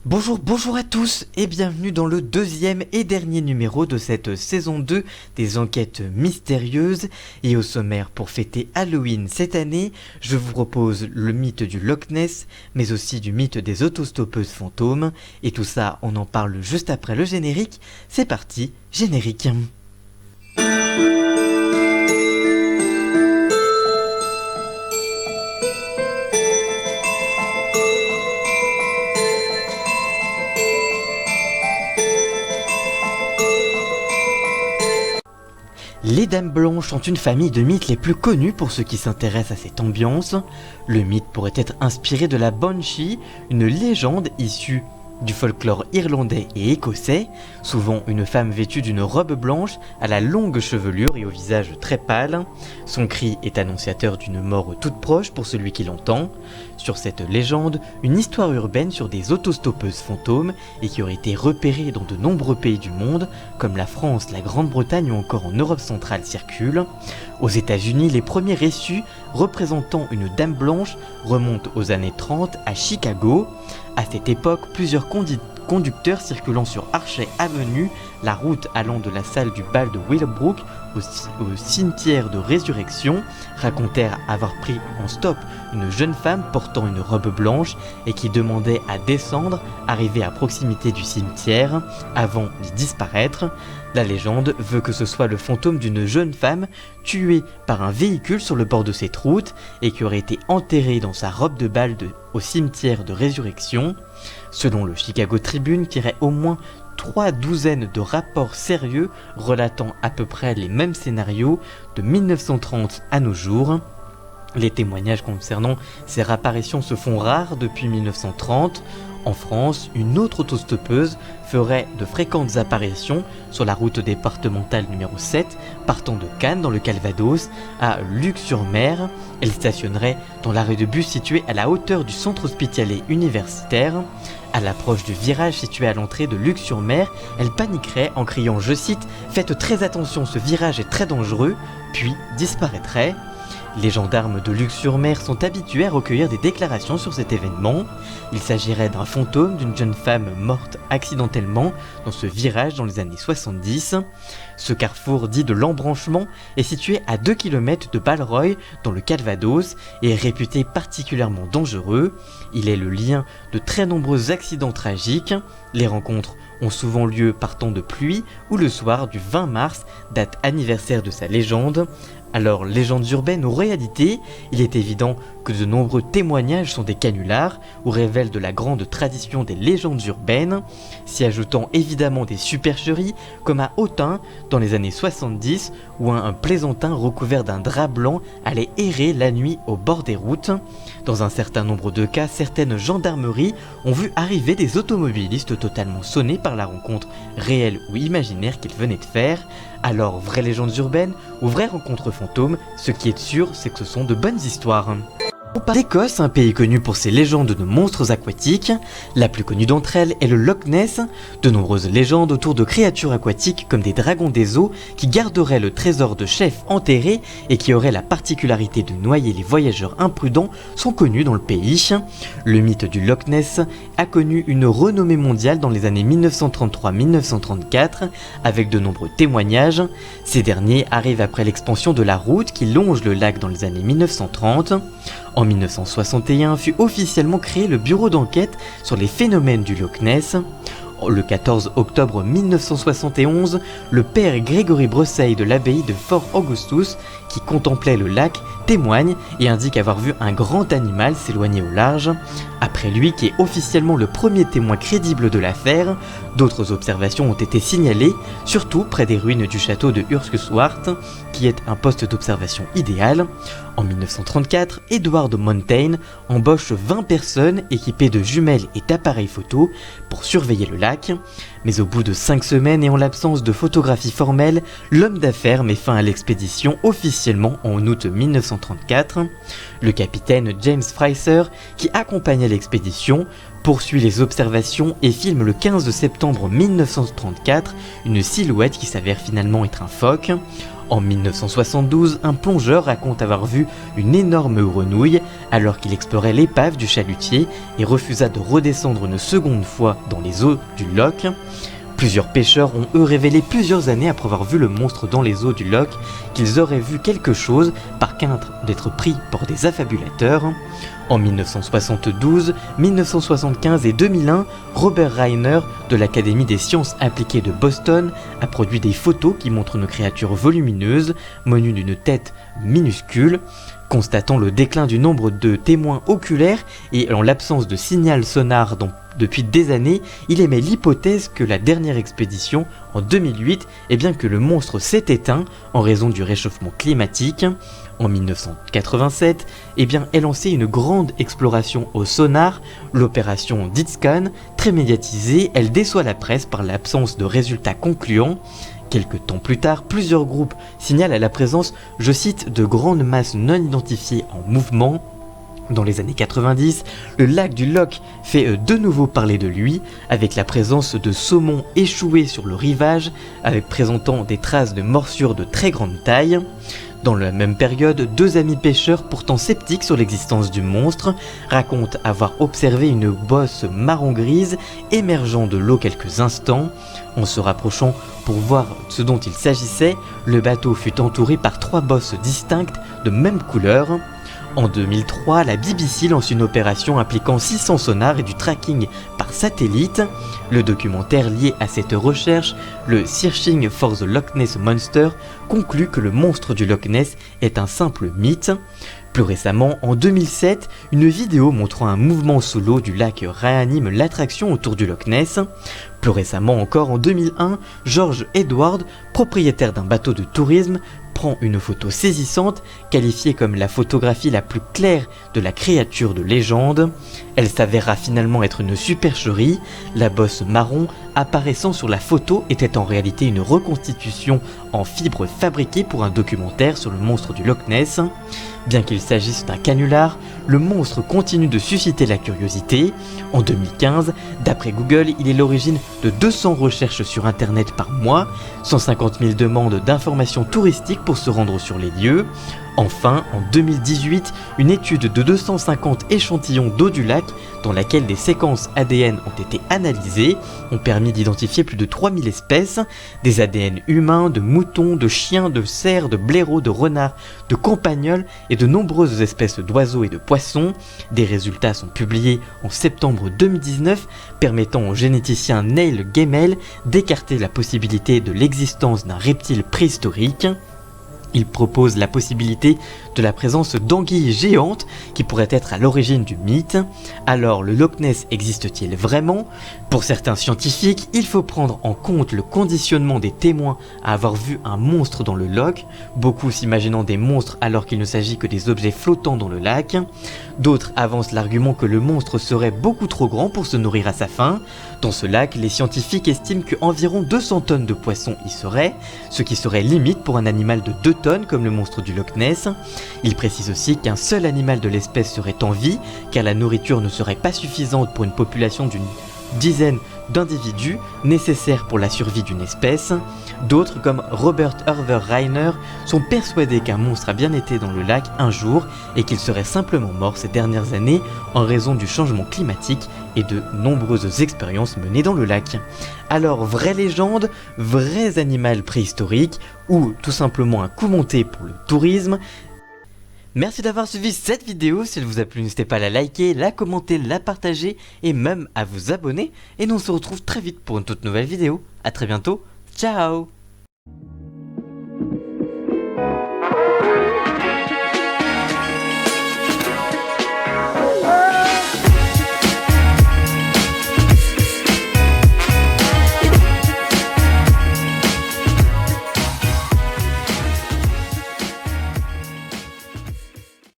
Bonjour à tous et bienvenue dans le deuxième et dernier numéro de cette saison 2 des enquêtes mystérieuses. Et au sommaire, pour fêter Halloween cette année, je vous propose le mythe du Loch Ness, mais aussi du mythe des autostoppeuses fantômes. Et tout ça, on en parle juste après le générique. C'est parti, générique. Les Dames Blanches sont une famille de mythes les plus connus pour ceux qui s'intéressent à cette ambiance. Le mythe pourrait être inspiré de la Banshee, une légende issue du folklore irlandais et écossais, souvent une femme vêtue d'une robe blanche à la longue chevelure et au visage très pâle. Son cri est annonciateur d'une mort toute proche pour celui qui l'entend. Sur cette légende, une histoire urbaine sur des autostoppeuses fantômes et qui aurait été repérée dans de nombreux pays du monde, comme la France, la Grande-Bretagne ou encore en Europe centrale circule. Aux États-Unis, les premiers récits représentant une dame blanche remontent aux années 30 à Chicago. À cette époque, plusieurs conducteurs circulant sur Archer Avenue, la route allant de la salle du bal de Willowbrook au cimetière de Résurrection, racontèrent avoir pris en stop une jeune femme portant une robe blanche et qui demandait à descendre, arrivée à proximité du cimetière, avant d'y disparaître. La légende veut que ce soit le fantôme d'une jeune femme tuée par un véhicule sur le bord de cette route et qui aurait été enterrée dans sa robe de bal au cimetière de Résurrection. Selon le Chicago Tribune, qui aurait au moins 3 douzaines de rapports sérieux relatant à peu près les mêmes scénarios de 1930 à nos jours. Les témoignages concernant ces réapparitions se font rares depuis 1930. En France, une autre autostoppeuse ferait de fréquentes apparitions sur la route départementale numéro 7, partant de Cannes dans le Calvados à Luc-sur-Mer. Elle stationnerait dans l'arrêt de bus situé à la hauteur du centre hospitalier universitaire. À l'approche du virage situé à l'entrée de Luc-sur-Mer, elle paniquerait en criant, je cite, « Faites très attention, ce virage est très dangereux », puis disparaîtrait. Les gendarmes de Luc-sur-Mer sont habitués à recueillir des déclarations sur cet événement. Il s'agirait d'un fantôme d'une jeune femme morte accidentellement dans ce virage dans les années 70. Ce carrefour dit de l'embranchement est situé à 2 km de Balleroy dans le Calvados et est réputé particulièrement dangereux. Il est le lien de très nombreux accidents tragiques. Les rencontres ont souvent lieu par temps de pluie ou le soir du 20 mars, date anniversaire de sa légende. Alors, légendes urbaines ou réalités, il est évident que de nombreux témoignages sont des canulars ou révèlent de la grande tradition des légendes urbaines, s'y ajoutant évidemment des supercheries comme à Autun dans les années 70 où un plaisantin recouvert d'un drap blanc allait errer la nuit au bord des routes. Dans un certain nombre de cas, certaines gendarmeries ont vu arriver des automobilistes totalement sonnés par la rencontre réelle ou imaginaire qu'ils venaient de faire. Alors, vraies légendes urbaines ou vraies rencontres fantômes, ce qui est sûr, c'est que ce sont de bonnes histoires. On parle d'Écosse, un pays connu pour ses légendes de monstres aquatiques. La plus connue d'entre elles est le Loch Ness. De nombreuses légendes autour de créatures aquatiques comme des dragons des eaux qui garderaient le trésor de chefs enterrés et qui auraient la particularité de noyer les voyageurs imprudents sont connues dans le pays. Le mythe du Loch Ness a connu une renommée mondiale dans les années 1933-1934 avec de nombreux témoignages. Ces derniers arrivent après l'expansion de la route qui longe le lac dans les années 1930. En 1961 fut officiellement créé le bureau d'enquête sur les phénomènes du Loch Ness. Le 14 octobre 1971, le père Grégory Brosseil de l'abbaye de Fort Augustus, qui contemplait le lac, témoigne et indique avoir vu un grand animal s'éloigner au large. Après lui, qui est officiellement le premier témoin crédible de l'affaire, d'autres observations ont été signalées, surtout près des ruines du château de Urskuswart, qui est un poste d'observation idéal. En 1934, Edward Montaigne embauche 20 personnes équipées de jumelles et d'appareils photo pour surveiller le lac. Mais au bout de 5 semaines et en l'absence de photographie formelle, l'homme d'affaires met fin à l'expédition officiellement en août 1934. Le capitaine James Fraser, qui accompagnait l'expédition, poursuit les observations et filme le 15 septembre 1934 une silhouette qui s'avère finalement être un phoque. En 1972, un plongeur raconte avoir vu une énorme grenouille alors qu'il explorait l'épave du chalutier et refusa de redescendre une seconde fois dans les eaux du Loch. Plusieurs pêcheurs ont eux révélé plusieurs années après avoir vu le monstre dans les eaux du Loch qu'ils auraient vu quelque chose par crainte d'être pris par des affabulateurs. En 1972, 1975 et 2001, Robert Reiner de l'Académie des sciences appliquées de Boston a produit des photos qui montrent une créature volumineuse, munue d'une tête minuscule. Constatant le déclin du nombre de témoins oculaires et en l'absence de signal sonar depuis des années, il émet l'hypothèse que la dernière expédition, en 2008, que le monstre s'est éteint en raison du réchauffement climatique. En 1987, est lancée une grande exploration au sonar, l'opération DeepScan, très médiatisée, elle déçoit la presse par l'absence de résultats concluants. Quelques temps plus tard, plusieurs groupes signalent la présence, je cite, de grandes masses non identifiées en mouvement. Dans les années 90, le lac du Loch fait de nouveau parler de lui, avec la présence de saumons échoués sur le rivage, avec présentant des traces de morsures de très grande taille. Dans la même période, deux amis pêcheurs pourtant sceptiques sur l'existence du monstre racontent avoir observé une bosse marron-grise émergeant de l'eau quelques instants. En se rapprochant pour voir ce dont il s'agissait, le bateau fut entouré par trois bosses distinctes de même couleur. En 2003, la BBC lance une opération impliquant 600 sonars et du tracking par satellite. Le documentaire lié à cette recherche, le Searching for the Loch Ness Monster, conclut que le monstre du Loch Ness est un simple mythe. Plus récemment, en 2007, une vidéo montrant un mouvement sous l'eau du lac réanime l'attraction autour du Loch Ness. Plus récemment encore, en 2001, George Edward, propriétaire d'un bateau de tourisme, prend une photo saisissante, qualifiée comme la photographie la plus claire de la créature de légende. Elle s'avéra finalement être une supercherie. La bosse marron apparaissant sur la photo était en réalité une reconstitution en fibre fabriquée pour un documentaire sur le monstre du Loch Ness. Bien qu'il s'agisse d'un canular, le monstre continue de susciter la curiosité. En 2015, d'après Google, il est l'origine de 200 recherches sur internet par mois, 150 000 demandes d'informations touristiques pour se rendre sur les lieux. Enfin, en 2018, une étude de 250 échantillons d'eau du lac, dans laquelle des séquences ADN ont été analysées, ont permis d'identifier plus de 3000 espèces, des ADN humains, de moutons, de chiens, de cerfs, de blaireaux, de renards, de campagnols et de nombreuses espèces d'oiseaux et de poissons. Des résultats sont publiés en septembre 2019, permettant au généticien Neil Gemmell d'écarter la possibilité de l'existence d'un reptile préhistorique. Il propose la possibilité de la présence d'anguilles géantes qui pourraient être à l'origine du mythe. Alors le Loch Ness existe-t-il vraiment ? Pour certains scientifiques, il faut prendre en compte le conditionnement des témoins à avoir vu un monstre dans le Loch, beaucoup s'imaginant des monstres alors qu'il ne s'agit que des objets flottants dans le lac. D'autres avancent l'argument que le monstre serait beaucoup trop grand pour se nourrir à sa faim. Dans ce lac, les scientifiques estiment qu'environ 200 tonnes de poissons y seraient, ce qui serait limite pour un animal de 2 tonnes comme le monstre du Loch Ness. Il précise aussi qu'un seul animal de l'espèce serait en vie, car la nourriture ne serait pas suffisante pour une population d'une dizaine d'individus nécessaires pour la survie d'une espèce. D'autres, comme Robert Herver Reiner, sont persuadés qu'un monstre a bien été dans le lac un jour et qu'il serait simplement mort ces dernières années en raison du changement climatique et de nombreuses expériences menées dans le lac. Alors, vraie légende, vrai animal préhistorique ou tout simplement un coup monté pour le tourisme? Merci d'avoir suivi cette vidéo, si elle vous a plu n'hésitez pas à la liker, la commenter, la partager et même à vous abonner. Et nous on se retrouve très vite pour une toute nouvelle vidéo. A très bientôt, ciao!